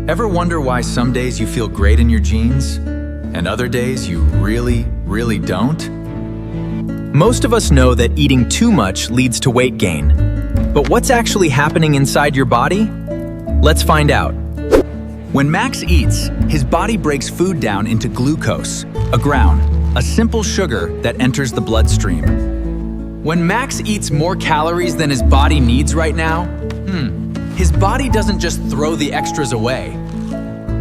Ever wonder why some days you feel great in your jeans and other days you really don't? Most of us know that eating too much leads to weight gain. But what's actually happening inside your body? Let's find out. When Max eats, his body breaks food down into glucose, a ground, a simple sugar that enters the bloodstream. When Max eats more calories than his body needs right now, his body doesn't just throw the extras away.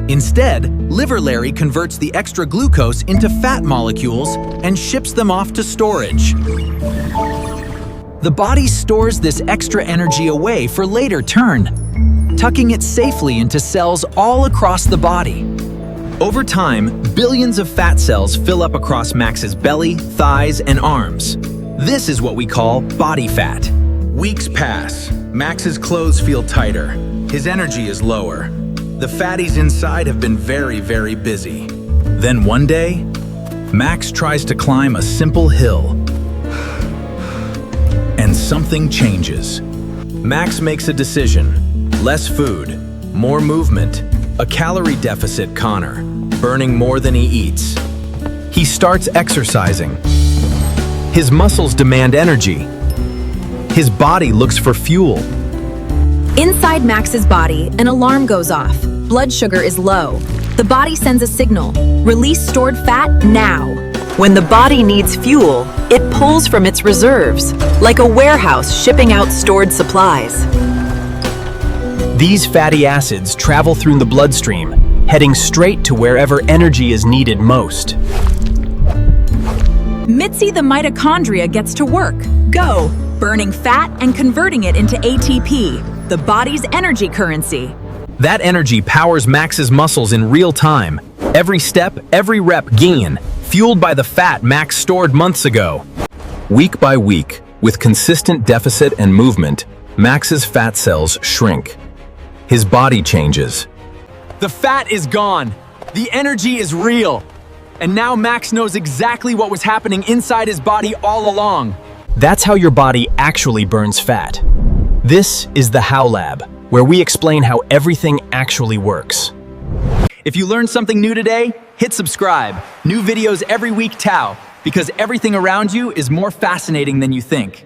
Instead, Liver Larry converts the extra glucose into fat molecules and ships them off to storage. The body stores this extra energy away for later turn, tucking it safely into cells all across the body. Over time, billions of fat cells fill up across Max's belly, thighs, and arms. This is what we call body fat. Weeks pass. Max's clothes feel tighter. His energy is lower. The fatties inside have been very busy. Then one day, Max tries to climb a simple hill. And something changes. Max makes a decision. Less food, more movement, a calorie deficit Connor, burning more than he eats. He starts exercising. His muscles demand energy. His body looks for fuel. Inside Max's body, an alarm goes off. Blood sugar is low. The body sends a signal. Release stored fat now. When the body needs fuel, it pulls from its reserves, like a warehouse shipping out stored supplies. These fatty acids travel through the bloodstream, heading straight to wherever energy is needed most. Mitzi, the mitochondria, gets to work. Go! Burning fat and converting it into ATP, the body's energy currency. That energy powers Max's muscles in real time. Every step, every rep gain, fueled by the fat Max stored months ago. Week by week, with consistent deficit and movement, Max's fat cells shrink. His body changes. The fat is gone. The energy is real. And now Max knows exactly what was happening inside his body all along. That's how your body actually burns fat. This is the How Lab, where we explain how everything actually works. If you learned something new today, hit subscribe. New videos every week, Tao, because everything around you is more fascinating than you think.